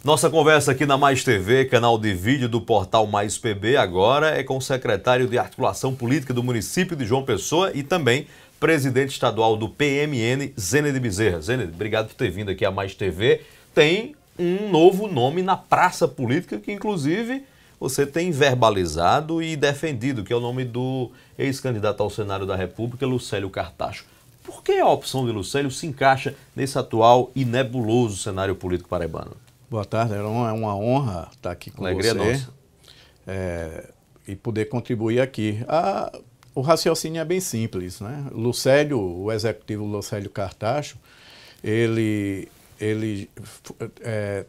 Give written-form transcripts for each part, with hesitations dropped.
Nossa conversa aqui na Mais TV, canal de vídeo do portal Mais PB, agora é com o secretário de Articulação Política do município de João Pessoa e também presidente estadual do PMN, Zened Bezerra. Zened, obrigado por ter vindo aqui à Mais TV. Tem um novo nome na praça política que, inclusive, você tem verbalizado e defendido, que é o nome do ex-candidato ao Senado da República, Lucélio Cartacho. Por que a opção de Lucélio se encaixa nesse atual e nebuloso cenário político paraibano? Boa tarde, é uma honra estar aqui com Alegria você nossa. E poder contribuir aqui. O raciocínio é bem simples, né? Lucélio, o executivo Lucélio Cartacho, ele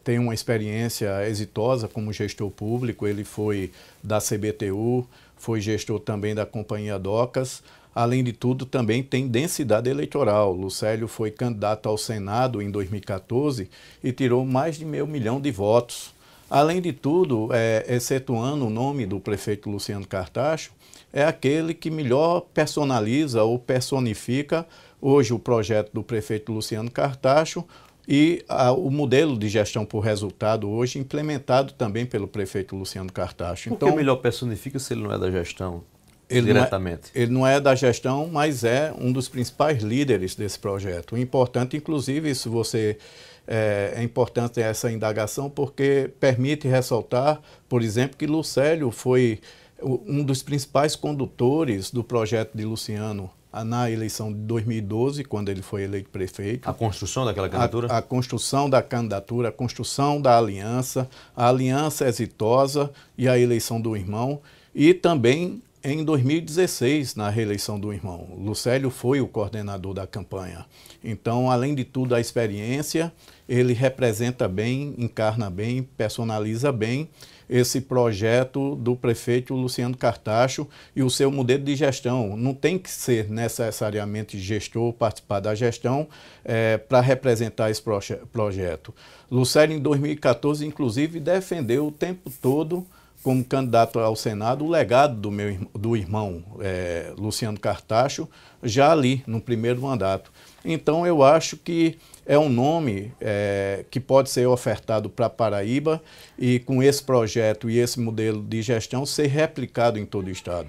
tem uma experiência exitosa como gestor público, ele foi da CBTU, foi gestor também da Companhia Docas. Além de tudo, também tem densidade eleitoral. Lucélio foi candidato ao Senado em 2014 e tirou mais de 500 mil de votos. Além de tudo, excetuando o nome do prefeito Luciano Cartacho, é aquele que melhor personaliza ou personifica hoje o projeto do prefeito Luciano Cartacho e o modelo de gestão por resultado hoje implementado também pelo prefeito Luciano Cartacho. Por que melhor personifica se ele não é da gestão? Diretamente. Ele não é da gestão, mas é um dos principais líderes desse projeto. O importante, inclusive, se você é importante essa indagação porque permite ressaltar, por exemplo, que Lucélio foi um dos principais condutores do projeto de Luciano na eleição de 2012, quando ele foi eleito prefeito. A construção daquela candidatura? A construção da candidatura, a construção da aliança, a aliança exitosa e a eleição do irmão. E também em 2016, na reeleição do irmão. Lucélio foi o coordenador da campanha. Então, além de tudo, a experiência, ele representa bem, encarna bem, personaliza bem esse projeto do prefeito Luciano Cartacho e o seu modelo de gestão. Não tem que ser necessariamente gestor, participar da gestão para representar esse projeto. Lucélio, em 2014, inclusive, defendeu o tempo todo como candidato ao Senado, o legado do irmão Luciano Cartacho, já ali no primeiro mandato. Então eu acho que é um nome que pode ser ofertado para Paraíba e com esse projeto e esse modelo de gestão ser replicado em todo o estado.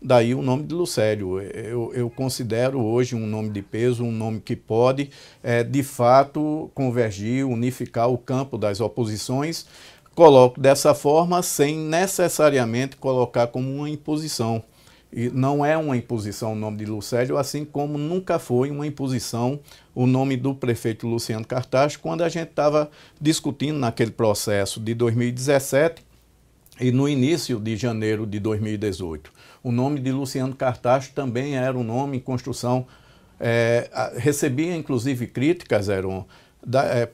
Daí o nome de Lucélio. Eu considero hoje um nome de peso, um nome que pode, de fato, convergir, unificar o campo das oposições. Coloco dessa forma sem necessariamente colocar como uma imposição. E não é uma imposição o nome de Lucélio, assim como nunca foi uma imposição o nome do prefeito Luciano Cartacho, quando a gente estava discutindo naquele processo de 2017 e no início de janeiro de 2018. O nome de Luciano Cartacho também era um nome em construção. Recebia inclusive críticas,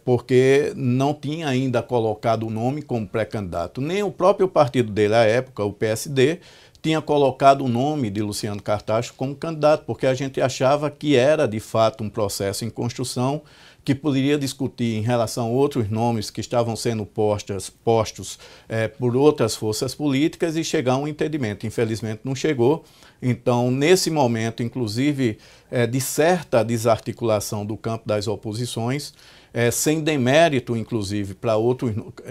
porque não tinha ainda colocado o nome como pré-candidato. Nem o próprio partido dele, à época, o PSD, tinha colocado o nome de Luciano Cartacho como candidato, porque a gente achava que era, de fato, um processo em construção que poderia discutir em relação a outros nomes que estavam sendo postos por outras forças políticas e chegar a um entendimento. Infelizmente, não chegou. Então, nesse momento, inclusive, de certa desarticulação do campo das oposições, sem demérito, inclusive,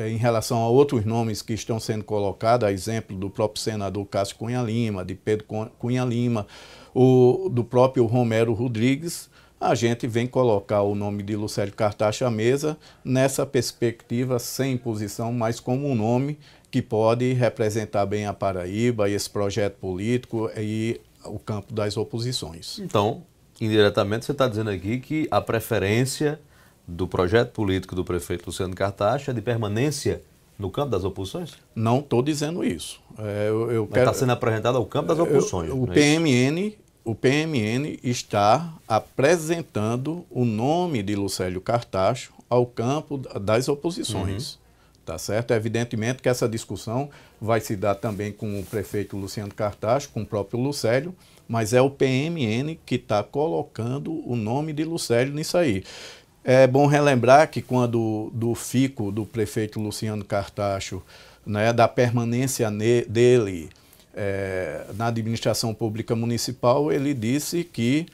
em relação a outros nomes que estão sendo colocados, a exemplo do próprio senador Cássio Cunha Lima, de Pedro Cunha Lima, do próprio Romero Rodrigues, a gente vem colocar o nome de Lucélio Cartacho à mesa nessa perspectiva sem imposição, mas como um nome que pode representar bem a Paraíba e esse projeto político e o campo das oposições. Então, indiretamente, você está dizendo aqui que a preferência do projeto político do prefeito Luciano Cartacho é de permanência no campo das oposições? Não estou dizendo isso. Está sendo apresentado ao campo das oposições. O PMN está apresentando o nome de Lucélio Cartacho ao campo das oposições. Tá certo? Evidentemente que essa discussão vai se dar também com o prefeito Luciano Cartacho, com o próprio Lucélio, mas é o PMN que está colocando o nome de Lucélio nisso aí. É bom relembrar que quando do fico do prefeito Luciano Cartacho, né, da permanência dele na administração pública municipal, ele disse que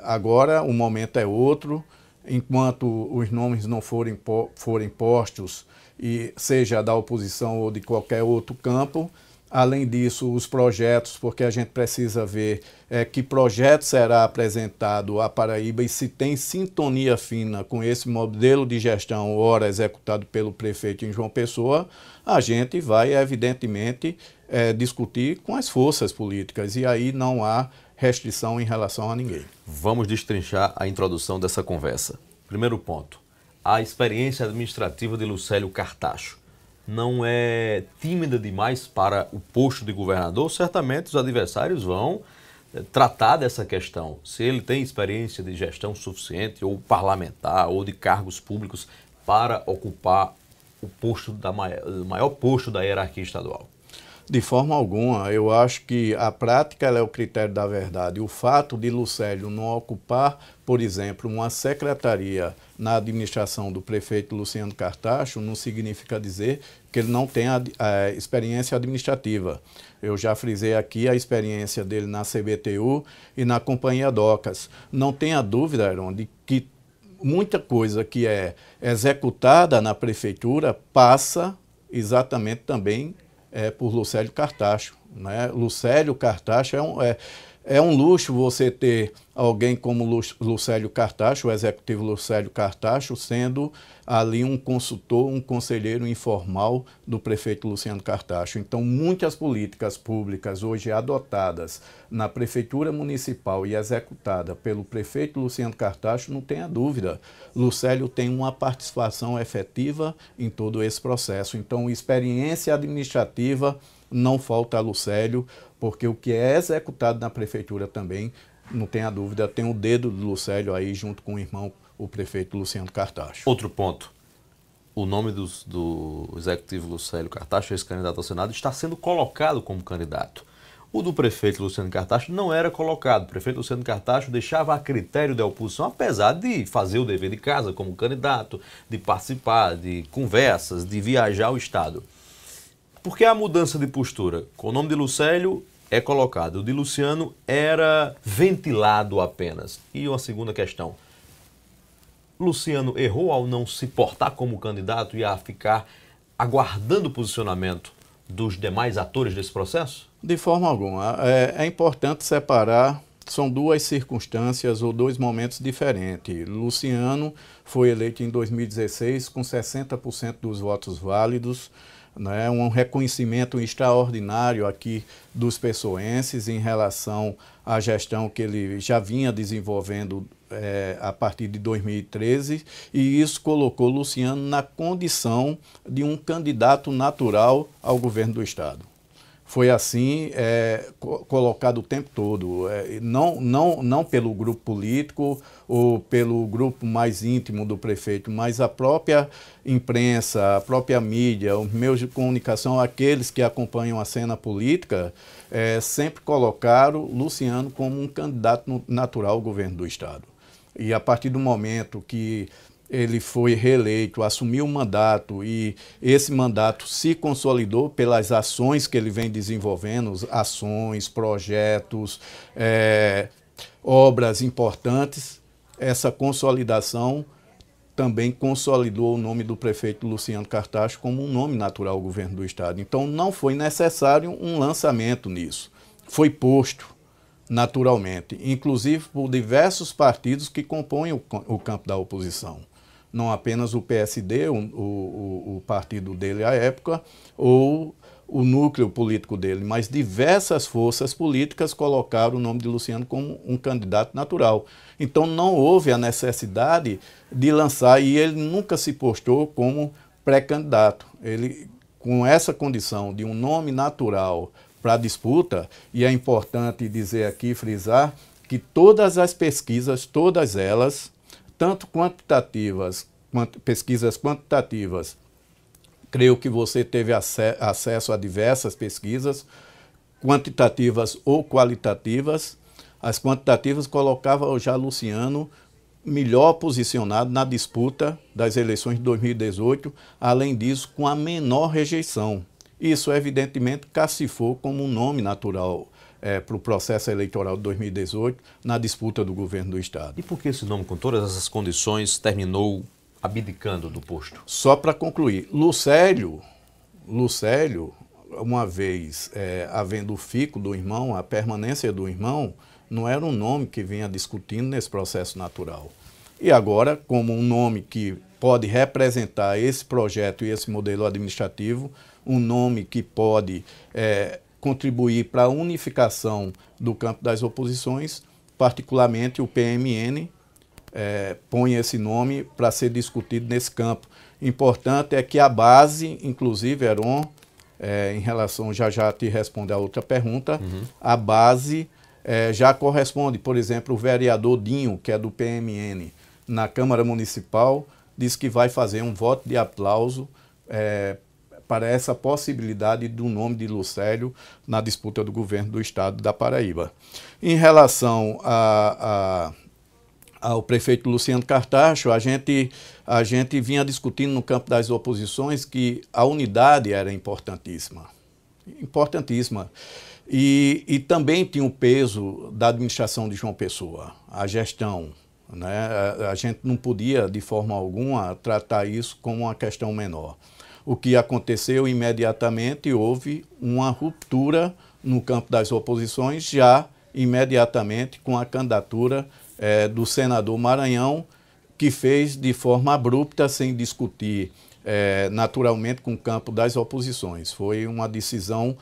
agora o momento é outro, enquanto os nomes não forem postos, e seja da oposição ou de qualquer outro campo. Além disso, os projetos, porque a gente precisa ver que projeto será apresentado à Paraíba e se tem sintonia fina com esse modelo de gestão, ora executado pelo prefeito em João Pessoa, a gente vai, evidentemente, discutir com as forças políticas, e aí não há restrição em relação a ninguém. Vamos destrinchar a introdução dessa conversa. Primeiro ponto, a experiência administrativa de Lucélio Cartacho não é tímida demais para o posto de governador? Certamente os adversários vão tratar dessa questão. Se ele tem experiência de gestão suficiente, ou parlamentar, ou de cargos públicos, para ocupar o posto o maior posto da hierarquia estadual. De forma alguma, eu acho que a prática é o critério da verdade. O fato de Lucélio não ocupar, por exemplo, uma secretaria na administração do prefeito Luciano Cartacho não significa dizer que ele não tem a experiência administrativa. Eu já frisei aqui a experiência dele na CBTU e na Companhia Docas. Não tenha dúvida, Heron, de que muita coisa que é executada na prefeitura passa exatamente também por Lucélio Cartacho, né? Lucélio Cartacho é um luxo você ter alguém como Lucélio Cartacho, o executivo Lucélio Cartacho, sendo ali um consultor, um conselheiro informal do prefeito Luciano Cartacho. Então, muitas políticas públicas hoje adotadas na prefeitura municipal e executada pelo prefeito Luciano Cartacho, não tenha dúvida, Lucélio tem uma participação efetiva em todo esse processo. Então, experiência administrativa não falta a Lucélio, porque o que é executado na prefeitura também, não tenha dúvida, tem o dedo do Lucélio aí junto com o irmão, o prefeito Luciano Cartacho. Outro ponto, o nome do executivo Lucélio Cartacho, ex-candidato ao Senado, está sendo colocado como candidato. O do prefeito Luciano Cartacho não era colocado. O prefeito Luciano Cartacho deixava a critério da oposição, apesar de fazer o dever de casa como candidato, de participar de conversas, de viajar ao estado. Por que a mudança de postura? Com o nome de Lucélio é colocado, o de Luciano era ventilado apenas. E uma segunda questão, Luciano errou ao não se portar como candidato e a ficar aguardando o posicionamento dos demais atores desse processo? De forma alguma. É importante separar, são duas circunstâncias ou dois momentos diferentes. Luciano foi eleito em 2016 com 60% dos votos válidos, né, um reconhecimento extraordinário aqui dos pessoenses em relação à gestão que ele já vinha desenvolvendo a partir de 2013, e isso colocou Luciano na condição de um candidato natural ao governo do estado. Foi assim colocado o tempo todo, não pelo grupo político ou pelo grupo mais íntimo do prefeito, mas a própria imprensa, a própria mídia, os meios de comunicação, aqueles que acompanham a cena política, sempre colocaram Luciano como um candidato natural ao governo do estado. E a partir do momento que ele foi reeleito, assumiu o mandato e esse mandato se consolidou pelas ações que ele vem desenvolvendo, ações, projetos, obras importantes. Essa consolidação também consolidou o nome do prefeito Luciano Cartacho como um nome natural ao governo do estado. Então não foi necessário um lançamento nisso, foi posto naturalmente, inclusive por diversos partidos que compõem o campo da oposição. Não apenas o PSD, o partido dele à época, ou o núcleo político dele, mas diversas forças políticas colocaram o nome de Luciano como um candidato natural. Então não houve a necessidade de lançar, e ele nunca se postou como pré-candidato. Ele, com essa condição de um nome natural para a disputa, e é importante dizer aqui, frisar, que todas as pesquisas, todas elas, tanto quantitativas, pesquisas quantitativas, creio que você teve acesso a diversas pesquisas, quantitativas ou qualitativas. As quantitativas colocavam já Luciano melhor posicionado na disputa das eleições de 2018, além disso, com a menor rejeição. Isso, evidentemente, cacifou como um nome natural para o processo eleitoral de 2018, na disputa do governo do Estado. E por que esse nome, com todas essas condições, terminou abdicando do posto? Só para concluir, Lucélio, uma vez havendo o fico do irmão, a permanência do irmão, não era um nome que vinha discutindo nesse processo natural. E agora, como um nome que pode representar esse projeto e esse modelo administrativo, um nome que pode contribuir para a unificação do campo das oposições, particularmente o PMN, põe esse nome para ser discutido nesse campo. Importante é que a base, inclusive, Heron, em relação, já te responder a outra pergunta, a base já corresponde, por exemplo, o vereador Dinho, que é do PMN, na Câmara Municipal, diz que vai fazer um voto de aplauso para essa possibilidade do nome de Lucélio na disputa do governo do Estado da Paraíba. Em relação ao prefeito Luciano Cartacho, a gente vinha discutindo no campo das oposições que a unidade era importantíssima. Importantíssima. E também tinha o peso da administração de João Pessoa, a gestão. Né? A gente não podia, de forma alguma, tratar isso como uma questão menor. O que aconteceu imediatamente, houve uma ruptura no campo das oposições, já imediatamente com a candidatura do senador Maranhão, que fez de forma abrupta, sem discutir naturalmente com o campo das oposições. Foi uma decisão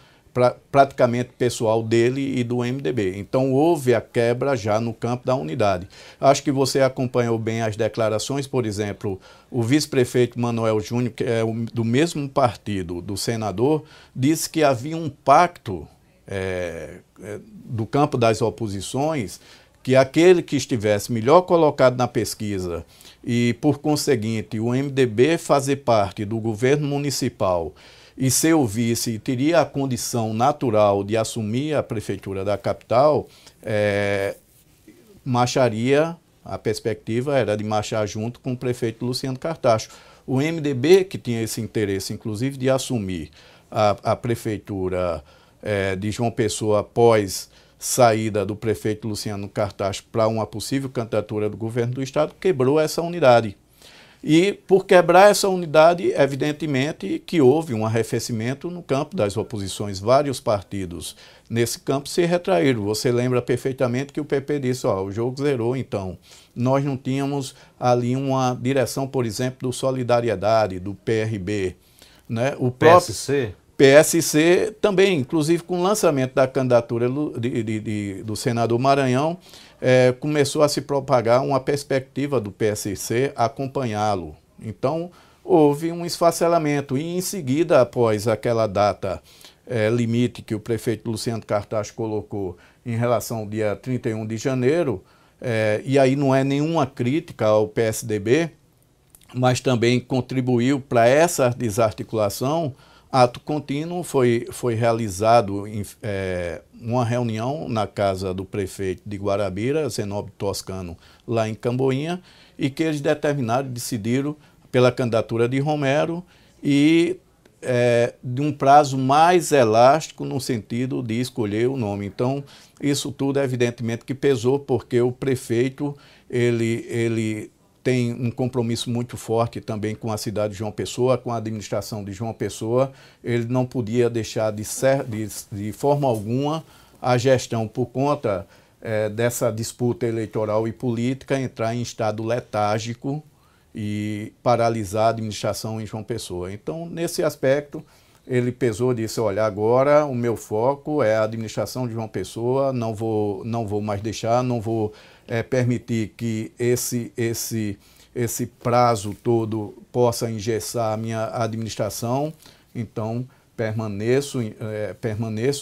praticamente pessoal dele e do MDB. Então houve a quebra já no campo da unidade. Acho que você acompanhou bem as declarações, por exemplo, o vice-prefeito Manuel Júnior, que é do mesmo partido do senador, disse que havia um pacto do campo das oposições, que aquele que estivesse melhor colocado na pesquisa e, por conseguinte, o MDB fazer parte do governo municipal e ser o vice teria a condição natural de assumir a prefeitura da capital, marcharia, a perspectiva era de marchar junto com o prefeito Luciano Cartacho. O MDB, que tinha esse interesse, inclusive, de assumir a prefeitura de João Pessoa após saída do prefeito Luciano Cartacho para uma possível candidatura do governo do Estado, quebrou essa unidade. E, por quebrar essa unidade, evidentemente que houve um arrefecimento no campo das oposições. Vários partidos nesse campo se retraíram. Você lembra perfeitamente que o PP disse, o jogo zerou, então. Nós não tínhamos ali uma direção, por exemplo, do Solidariedade, do PRB. Né? O próprio PSC também, inclusive com o lançamento da candidatura do senador Maranhão, começou a se propagar uma perspectiva do PSC acompanhá-lo. Então, houve um esfacelamento e, em seguida, após aquela data limite que o prefeito Luciano Cartacho colocou em relação ao dia 31 de janeiro, e aí não é nenhuma crítica ao PSDB, mas também contribuiu para essa desarticulação. Ato contínuo, foi realizado uma reunião na casa do prefeito de Guarabira, Zenóbio Toscano, lá em Camboinha, e que eles decidiram pela candidatura de Romero e de um prazo mais elástico no sentido de escolher o nome. Então, isso tudo evidentemente que pesou, porque o prefeito, ele tem um compromisso muito forte também com a cidade de João Pessoa, com a administração de João Pessoa. Ele não podia deixar de forma alguma a gestão, por conta dessa disputa eleitoral e política, entrar em estado letárgico e paralisar a administração em João Pessoa. Então, nesse aspecto, ele pesou e disse, olha, agora o meu foco é a administração de João Pessoa, não vou mais deixar, não vou permitir que esse prazo todo possa engessar a minha administração. Então, permaneço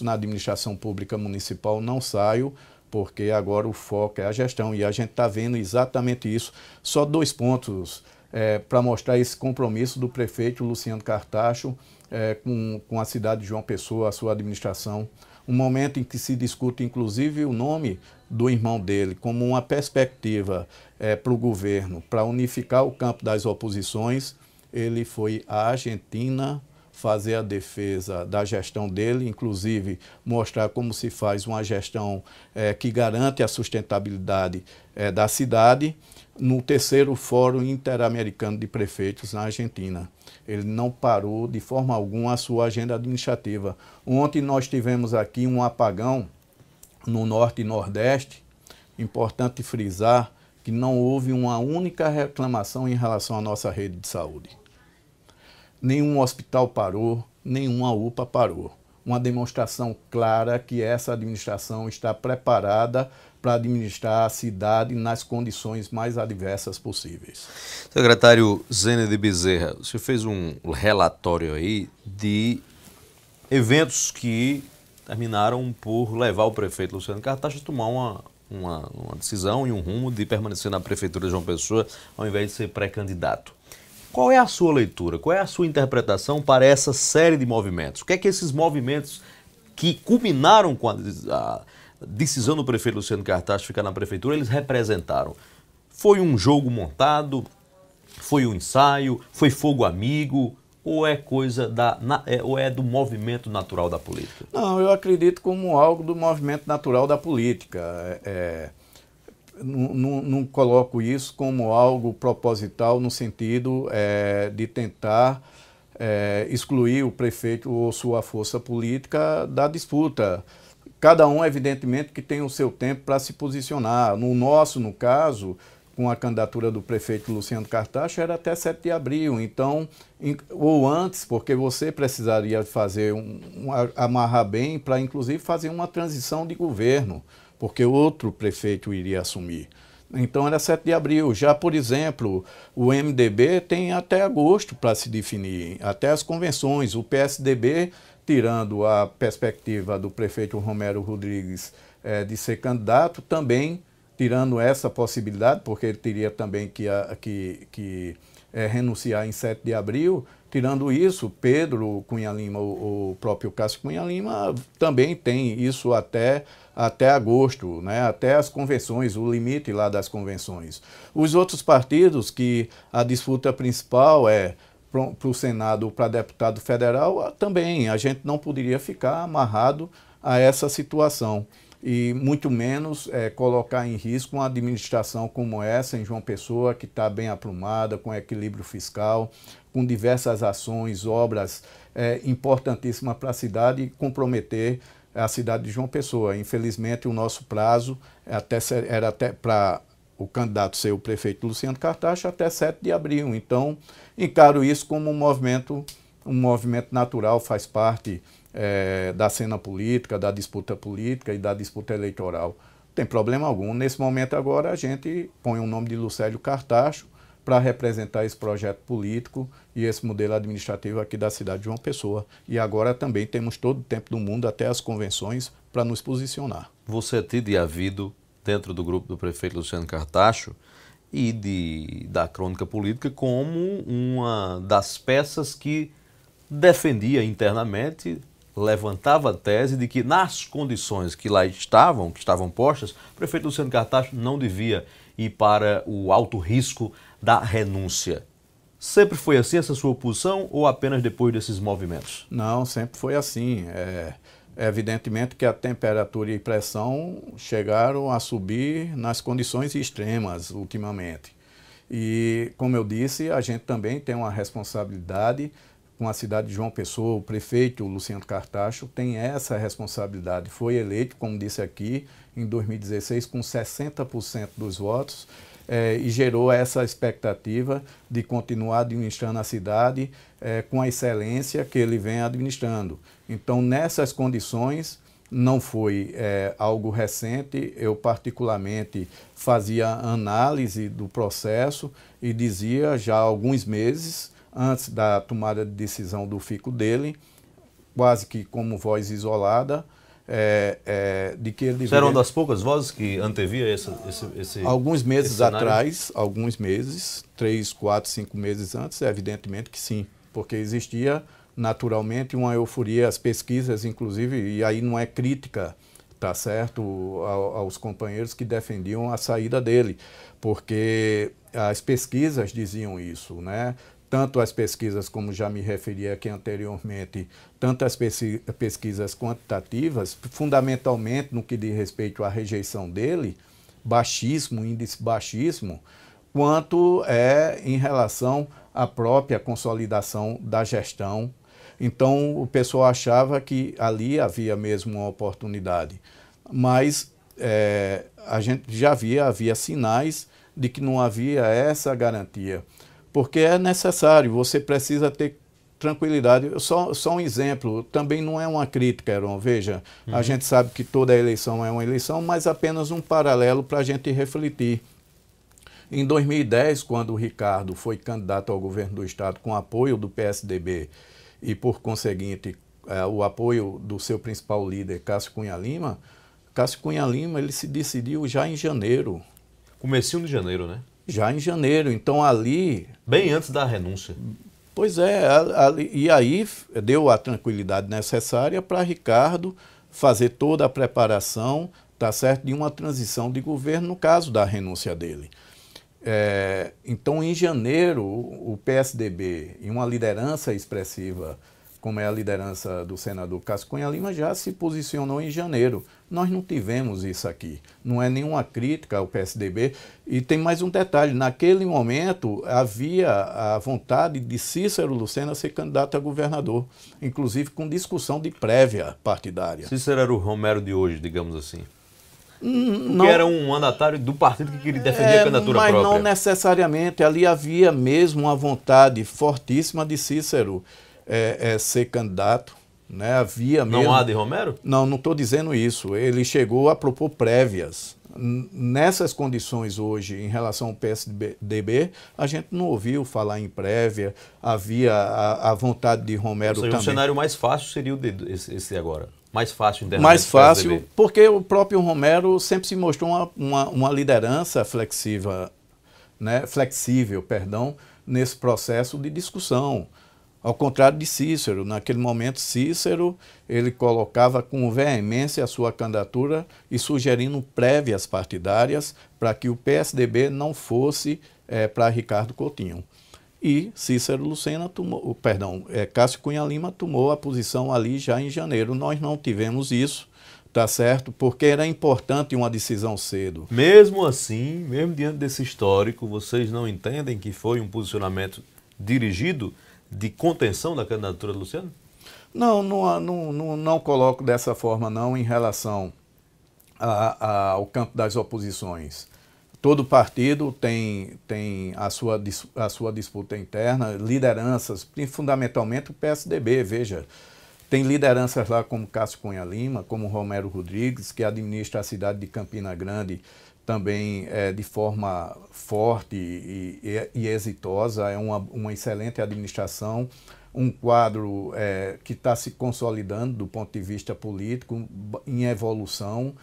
na administração pública municipal, não saio, porque agora o foco é a gestão. E a gente está vendo exatamente isso. Só 2 pontos para mostrar esse compromisso do prefeito Luciano Cartacho com a cidade de João Pessoa, a sua administração. Um momento em que se discute, inclusive, o nome do irmão dele como uma perspectiva para o governo, para unificar o campo das oposições. Ele foi à Argentina fazer a defesa da gestão dele, inclusive mostrar como se faz uma gestão que garante a sustentabilidade da cidade, no terceiro Fórum Interamericano de Prefeitos na Argentina. Ele não parou de forma alguma a sua agenda administrativa. Ontem nós tivemos aqui um apagão no Norte e Nordeste. Importante frisar que não houve uma única reclamação em relação à nossa rede de saúde. Nenhum hospital parou, nenhuma UPA parou. Uma demonstração clara que essa administração está preparada para administrar a cidade nas condições mais adversas possíveis. Secretário Zenedy Bezerra, você fez um relatório aí de eventos que terminaram por levar o prefeito Luciano Cartacho a tomar uma decisão e um rumo de permanecer na prefeitura de João Pessoa ao invés de ser pré-candidato. Qual é a sua leitura, qual é a sua interpretação para essa série de movimentos? O que é que esses movimentos que culminaram com a decisão do prefeito Luciano Cartacho ficar na prefeitura, eles representaram? Foi um jogo montado? Foi um ensaio? Foi fogo amigo? Ou é coisa ou é do movimento natural da política? Não, eu acredito como algo do movimento natural da política. Não coloco isso como algo proposital no sentido de tentar excluir o prefeito ou sua força política da disputa. Cada um, evidentemente, que tem o seu tempo para se posicionar. No caso, com a candidatura do prefeito Luciano Cartacho, era até 7 de abril, então, ou antes, porque você precisaria fazer amarrar bem para, inclusive, fazer uma transição de governo, porque outro prefeito iria assumir. Então era 7 de abril. Já, por exemplo, o MDB tem até agosto para se definir, até as convenções. O PSDB, tirando a perspectiva do prefeito Romero Rodrigues de ser candidato, também tirando essa possibilidade, porque ele teria também que renunciar em 7 de abril, tirando isso, Pedro Cunha Lima, o próprio Cássio Cunha Lima, também tem isso até agosto, né? Até as convenções, o limite lá das convenções. Os outros partidos que a disputa principal é para o Senado ou para deputado federal, também a gente não poderia ficar amarrado a essa situação. E muito menos colocar em risco uma administração como essa em João Pessoa, que está bem aprumada, com equilíbrio fiscal, com diversas ações, obras importantíssimas para a cidade e comprometer a cidade de João Pessoa. Infelizmente, o nosso prazo era até para o candidato ser o prefeito Luciano Cartacho até 7 de abril. Então, encaro isso como um movimento natural, faz parte da cena política, da disputa política e da disputa eleitoral. Não tem problema algum. Nesse momento agora a gente põe o nome de Lucélio Cartacho para representar esse projeto político e esse modelo administrativo aqui da cidade de João Pessoa. E agora também temos todo o tempo do mundo, até as convenções, para nos posicionar. Você é tido e havido dentro do grupo do prefeito Luciano Cartacho e da crônica política como uma das peças que defendia internamente, levantava a tese de que nas condições que lá estavam postas, o prefeito Luciano Cartacho não devia ir para o alto risco da renúncia. Sempre foi assim essa sua posição ou apenas depois desses movimentos? Não, sempre foi assim. Evidentemente que a temperatura e pressão chegaram a subir nas condições extremas ultimamente. E, como eu disse, a gente também tem uma responsabilidade com a cidade de João Pessoa. O prefeito Luciano Cartacho tem essa responsabilidade. Foi eleito, como disse aqui, em 2016 com 60% dos votos e gerou essa expectativa de continuar administrando a cidade com a excelência que ele vem administrando. Então, nessas condições, não foi algo recente. Eu, particularmente, fazia análise do processo e dizia já há alguns meses, antes da tomada de decisão do fico dele, quase que como voz isolada, de que ele deveria... Você era uma das poucas vozes que antevia esse Alguns meses esse atrás, alguns meses, 3, 4, 5 meses antes, evidentemente que sim, porque existia naturalmente uma euforia, as pesquisas inclusive, e aí não é crítica, tá certo, aos companheiros que defendiam a saída dele, porque as pesquisas diziam isso, né? tanto as pesquisas, como já me referi aqui anteriormente, tanto as pesquisas quantitativas, fundamentalmente no que diz respeito à rejeição dele, baixíssimo, índice baixíssimo, quanto em relação à própria consolidação da gestão. Então, o pessoal achava que ali havia mesmo uma oportunidade, mas a gente já havia sinais de que não havia essa garantia, porque é necessário, você precisa ter tranquilidade. Só um exemplo, também não é uma crítica, Heron, veja, a gente sabe que toda eleição é uma eleição, mas apenas um paralelo para a gente refletir. Em 2010, quando o Ricardo foi candidato ao governo do estado com apoio do PSDB e, por conseguinte, o apoio do seu principal líder, Cássio Cunha Lima, ele se decidiu já em janeiro. Comecinho de janeiro, né? Já em janeiro, então ali... Bem antes da renúncia. Pois é, e aí deu a tranquilidade necessária para Ricardo fazer toda a preparação, tá certo, de uma transição de governo no caso da renúncia dele. Então, em janeiro, o PSDB, em uma liderança expressiva, como é a liderança do senador Cássio Cunha Lima, já se posicionou em janeiro. Nós não tivemos isso aqui. Não é nenhuma crítica ao PSDB. E tem mais um detalhe, naquele momento havia a vontade de Cícero Lucena ser candidato a governador, inclusive com discussão de prévia partidária. Cícero era o Romero de hoje, digamos assim. Não, que era um mandatário do partido que queria defender a candidatura mas própria. Não necessariamente. Ali havia mesmo uma vontade fortíssima de Cícero ser candidato. Né? Havia mesmo. Não há de Romero? Não estou dizendo isso. Ele chegou a propor prévias. Nessas condições hoje, em relação ao PSDB, a gente não ouviu falar em prévia. Havia a vontade de Romero também. O cenário mais fácil seria esse agora. Mais fácil internamente. Mais fácil, porque o próprio Romero sempre se mostrou uma liderança flexível, nesse processo de discussão. Ao contrário de Cícero, naquele momento Cícero ele colocava com veemência a sua candidatura e sugerindo prévias partidárias para que o PSDB não fosse para Ricardo Coutinho. E Cícero Lucena Cássio Cunha Lima tomou a posição ali já em janeiro. Nós não tivemos isso, tá certo? Porque era importante uma decisão cedo. Mesmo assim, mesmo diante desse histórico, vocês não entendem que foi um posicionamento dirigido de contenção da candidatura do Luciano? Não coloco dessa forma não em relação ao campo das oposições. Todo partido tem a sua disputa interna, lideranças, fundamentalmente o PSDB, veja. Tem lideranças lá como Cássio Cunha Lima, como Romero Rodrigues, que administra a cidade de Campina Grande também de forma forte e exitosa, é uma excelente administração, um quadro que está se consolidando do ponto de vista político, em evolução.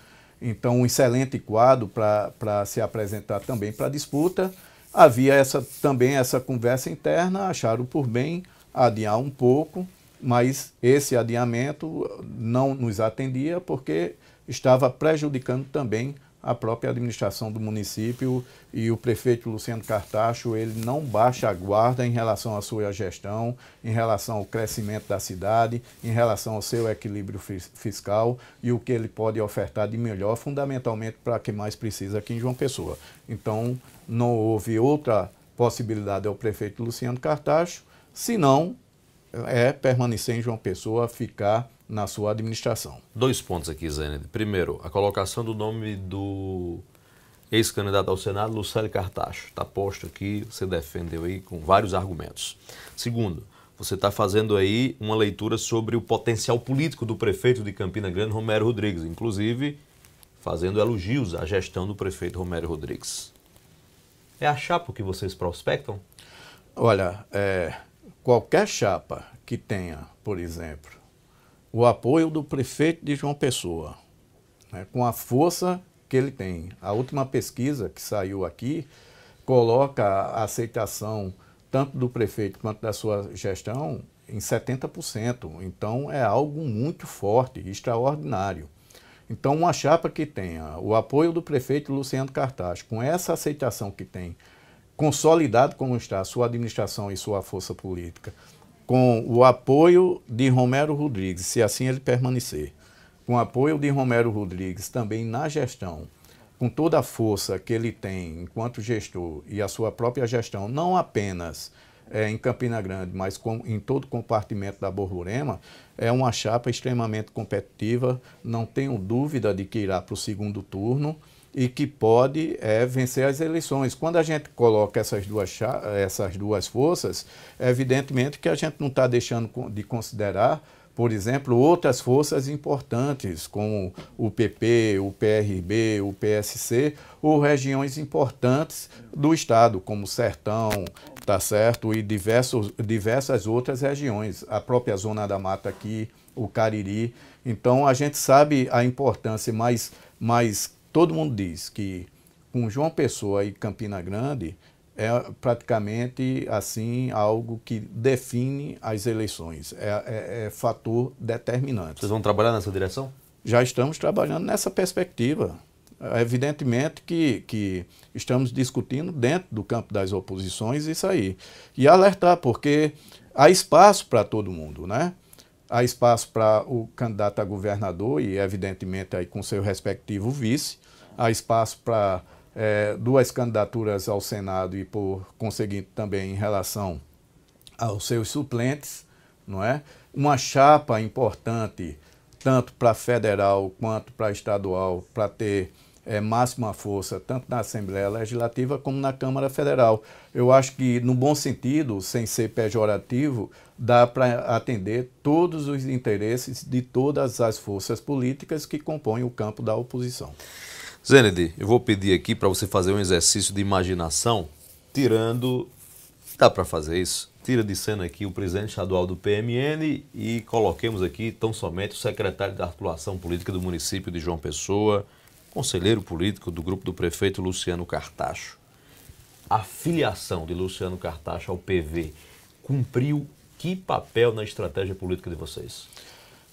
Então, um excelente quadro para se apresentar também para a disputa. Havia também essa conversa interna, acharam por bem adiar um pouco, mas esse adiamento não nos atendia porque estava prejudicando também a própria administração do município, e o prefeito Luciano Cartacho, ele não baixa a guarda em relação à sua gestão, em relação ao crescimento da cidade, em relação ao seu equilíbrio fiscal e o que ele pode ofertar de melhor, fundamentalmente para quem mais precisa aqui em João Pessoa. Então, não houve outra possibilidade ao prefeito Luciano Cartacho, senão permanecer em João Pessoa, ficar na sua administração. 2 pontos aqui, Zênide. Primeiro, a colocação do nome do ex-candidato ao Senado, Lucélio Cartacho. Está posto aqui, você defendeu aí com vários argumentos. Segundo, você está fazendo aí uma leitura sobre o potencial político do prefeito de Campina Grande, Romero Rodrigues, inclusive fazendo elogios à gestão do prefeito Romero Rodrigues. É a chapa que vocês prospectam? Olha, qualquer chapa que tenha, por exemplo, o apoio do prefeito de João Pessoa, com a força que ele tem. A última pesquisa que saiu aqui coloca a aceitação tanto do prefeito quanto da sua gestão em 70%. Então é algo muito forte, extraordinário. Então uma chapa que tenha o apoio do prefeito Luciano Cartacho, com essa aceitação que tem, consolidado como está a sua administração e sua força política, com o apoio de Romero Rodrigues, se assim ele permanecer, com o apoio de Romero Rodrigues também na gestão, com toda a força que ele tem enquanto gestor e a sua própria gestão, não apenas em Campina Grande, mas em todo o compartimento da Borborema, é uma chapa extremamente competitiva, não tenho dúvida de que irá para o segundo turno e que pode vencer as eleições. Quando a gente coloca essas duas forças, é evidentemente que a gente não está deixando de considerar, por exemplo, outras forças importantes, como o PP, o PRB, o PSC, ou regiões importantes do Estado, como o Sertão, tá certo? E diversas outras regiões, a própria Zona da Mata aqui, o Cariri. Então, a gente sabe a importância, mas todo mundo diz que com João Pessoa e Campina Grande é praticamente assim algo que define as eleições, é fator determinante. Vocês vão trabalhar nessa direção? Já estamos trabalhando nessa perspectiva. Evidentemente que estamos discutindo dentro do campo das oposições isso aí. E alertar, porque há espaço para todo mundo, né? Há espaço para o candidato a governador e, evidentemente, aí com seu respectivo vice. Há espaço para duas candidaturas ao Senado e, por conseguinte, também em relação aos seus suplentes, não é? Uma chapa importante, tanto para federal quanto para estadual, para ter máxima força, tanto na Assembleia Legislativa como na Câmara Federal. Eu acho que, no bom sentido, sem ser pejorativo, dá para atender todos os interesses de todas as forças políticas que compõem o campo da oposição. Zenedi, eu vou pedir aqui para você fazer um exercício de imaginação, tirando, dá para fazer isso, tira de cena aqui o presidente estadual do PMN e coloquemos aqui tão somente o secretário de articulação política do município de João Pessoa, conselheiro político do grupo do prefeito Luciano Cartacho. A filiação de Luciano Cartacho ao PV cumpriu que papel na estratégia política de vocês?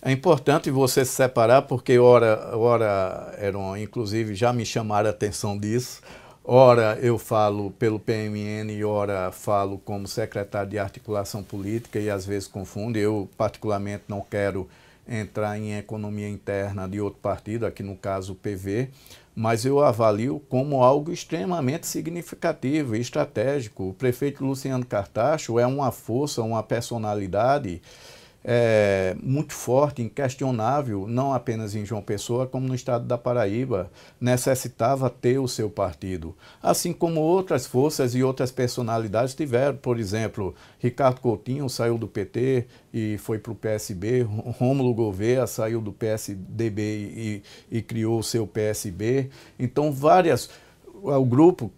É importante você se separar, porque ora Heron, inclusive já me chamaram a atenção disso, ora eu falo pelo PMN e ora falo como secretário de articulação política e às vezes confundo. Eu particularmente não quero entrar em economia interna de outro partido, aqui no caso o PV, mas eu avalio como algo extremamente significativo e estratégico. O prefeito Luciano Cartacho é uma força, uma personalidade muito forte, inquestionável, não apenas em João Pessoa, como no estado da Paraíba, necessitava ter o seu partido. Assim como outras forças e outras personalidades tiveram. Por exemplo, Ricardo Coutinho saiu do PT e foi para o PSB, Rômulo Gouveia saiu do PSDB e criou o seu PSB. Então, o grupo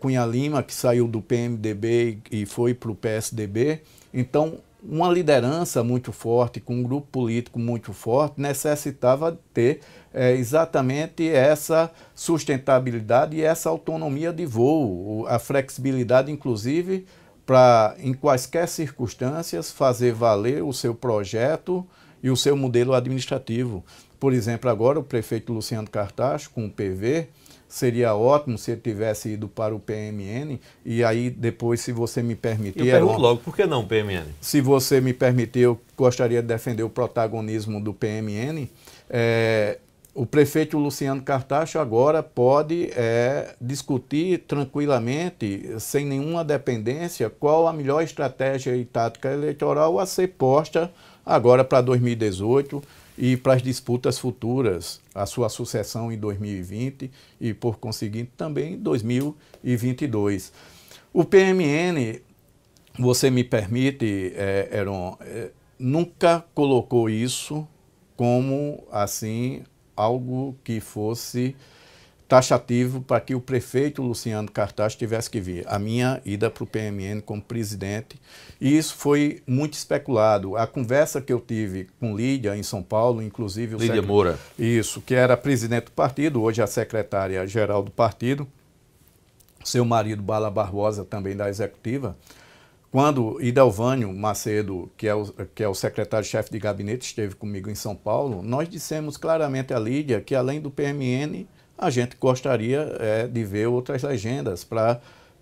Cunha Lima, que saiu do PMDB e foi para o PSDB. Então, uma liderança muito forte, com um grupo político muito forte, necessitava ter exatamente essa sustentabilidade e essa autonomia de voo, a flexibilidade, inclusive, para, em quaisquer circunstâncias, fazer valer o seu projeto e o seu modelo administrativo. Por exemplo, agora o prefeito Luciano Cartacho, com o PV, seria ótimo se ele tivesse ido para o PMN, e aí depois, se você me permitir... Eu pergunto logo, por que não o PMN? Se você me permitir, eu gostaria de defender o protagonismo do PMN. O prefeito Luciano Cartacho agora pode discutir tranquilamente, sem nenhuma dependência, qual a melhor estratégia e tática eleitoral a ser posta agora para 2018, e para as disputas futuras, a sua sucessão em 2020 e, por conseguinte, também em 2022. O PMN, você me permite, Heron, nunca colocou isso como, assim, algo que fosse taxativo para que o prefeito Luciano Cartacho tivesse que vir. A minha ida para o PMN como presidente, e isso foi muito especulado. A conversa que eu tive com Lídia em São Paulo, inclusive... Lídia Moura. Isso, que era presidente do partido, hoje a secretária-geral do partido, seu marido Bala Barbosa, também da executiva, quando Idelvânio Macedo, que é o secretário-chefe de gabinete, esteve comigo em São Paulo, nós dissemos claramente a Lídia que, além do PMN, a gente gostaria de ver outras legendas para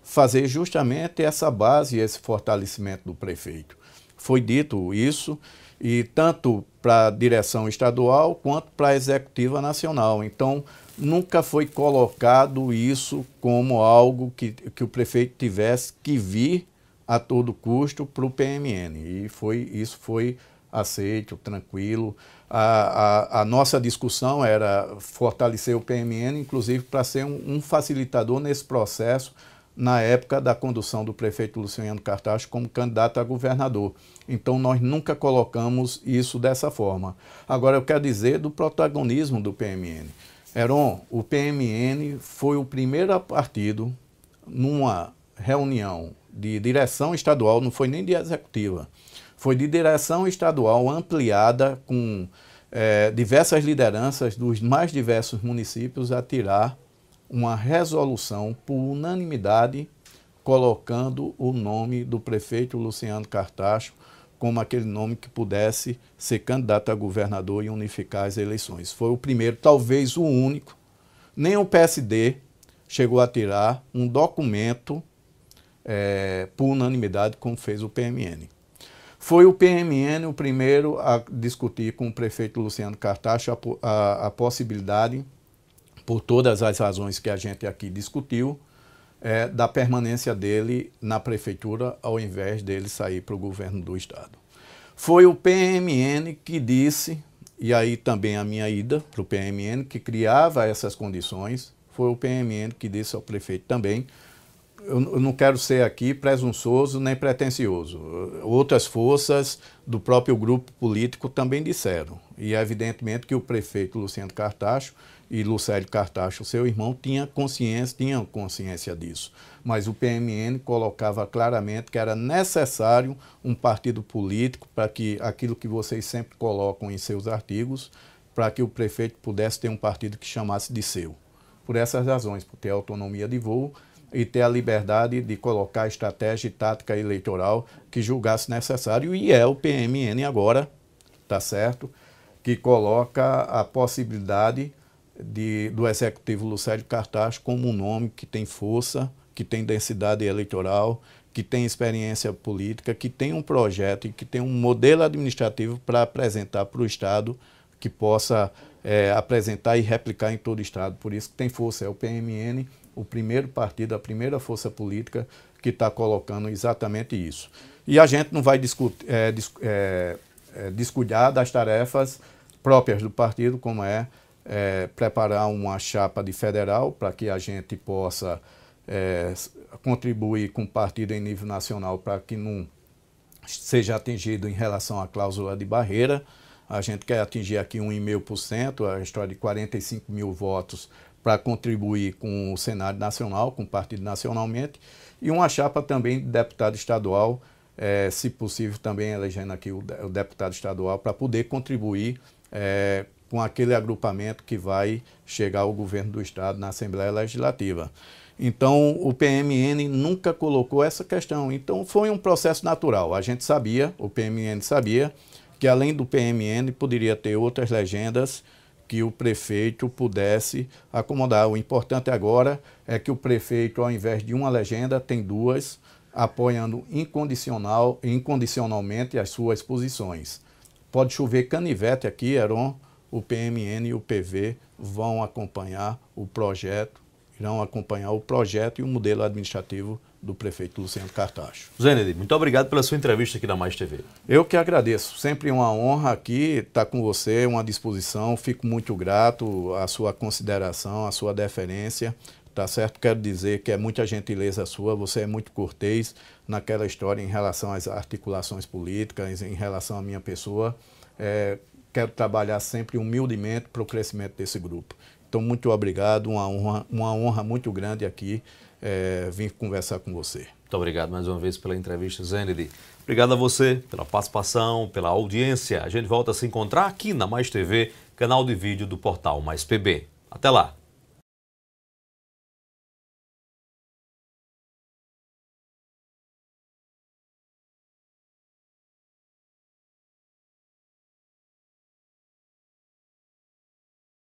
fazer justamente essa base, esse fortalecimento do prefeito. Foi dito isso, e tanto para a direção estadual quanto para a executiva nacional. Então, nunca foi colocado isso como algo que o prefeito tivesse que vir a todo custo para o PMN. E isso foi aceito, tranquilo. A nossa discussão era fortalecer o PMN, inclusive para ser um facilitador nesse processo, na época da condução do prefeito Luciano Cartacho como candidato a governador. Então, nós nunca colocamos isso dessa forma. Agora, eu quero dizer do protagonismo do PMN. Heron, o PMN foi o primeiro partido numa reunião de direção estadual, não foi nem de executiva, foi de direção estadual ampliada com diversas lideranças dos mais diversos municípios a tirar uma resolução por unanimidade colocando o nome do prefeito Luciano Cartacho como aquele nome que pudesse ser candidato a governador e unificar as eleições. Foi o primeiro, talvez o único. Nem o PSD chegou a tirar um documento por unanimidade como fez o PMN. Foi o PMN o primeiro a discutir com o prefeito Luciano Cartacho a possibilidade, por todas as razões que a gente aqui discutiu, da permanência dele na prefeitura ao invés dele sair para o governo do estado. Foi o PMN que disse, e aí também a minha ida para o PMN, que criava essas condições, foi o PMN que disse ao prefeito também, eu não quero ser aqui presunçoso nem pretensioso. Outras forças do próprio grupo político também disseram. E é evidentemente que o prefeito Luciano Cartacho e Lucélio Cartacho, seu irmão, tinham consciência disso. Mas o PMN colocava claramente que era necessário um partido político para que aquilo que vocês sempre colocam em seus artigos, para que o prefeito pudesse ter um partido que chamasse de seu. Por essas razões, por ter autonomia de voo e ter a liberdade de colocar estratégia e tática eleitoral que julgasse necessário, e é o PMN agora, tá certo, que coloca a possibilidade do executivo Lucélio Cartacho como um nome que tem força, que tem densidade eleitoral, que tem experiência política, que tem um projeto e que tem um modelo administrativo para apresentar para o Estado, que possa apresentar e replicar em todo o Estado. Por isso que tem força, é o PMN, o primeiro partido, a primeira força política que está colocando exatamente isso. E a gente não vai descuidar das tarefas próprias do partido, como preparar uma chapa de federal para que a gente possa contribuir com o partido em nível nacional para que não seja atingido em relação à cláusula de barreira. A gente quer atingir aqui 1,5%, a história de 45 mil votos para contribuir com o cenário nacional, com o partido nacionalmente, e uma chapa também de deputado estadual, se possível também elegendo aqui o deputado estadual para poder contribuir com aquele agrupamento que vai chegar ao governo do estado na Assembleia Legislativa. Então, o PMN nunca colocou essa questão. Então, foi um processo natural. A gente sabia, o PMN sabia, que além do PMN poderia ter outras legendas que o prefeito pudesse acomodar. O importante agora é que o prefeito, ao invés de uma legenda, tem duas, apoiando incondicionalmente as suas posições. Pode chover canivete aqui, Heron, o PMN e o PV vão acompanhar o projeto, irão acompanhar o projeto e o modelo administrativo do prefeito Luciano Cartacho. Zenedi, muito obrigado pela sua entrevista aqui na Mais TV. Eu que agradeço. Sempre uma honra aqui estar com você, uma disposição. Fico muito grato à sua consideração, à sua deferência. Tá certo? Quero dizer que é muita gentileza sua, você é muito cortês naquela história em relação às articulações políticas, em relação à minha pessoa. Quero trabalhar sempre humildemente para o crescimento desse grupo. Então, muito obrigado, uma honra muito grande aqui vim conversar com você. Muito obrigado mais uma vez pela entrevista, Zenedi. Obrigado a você pela participação, pela audiência. A gente volta a se encontrar aqui na Mais TV, canal de vídeo do portal Mais PB. Até lá!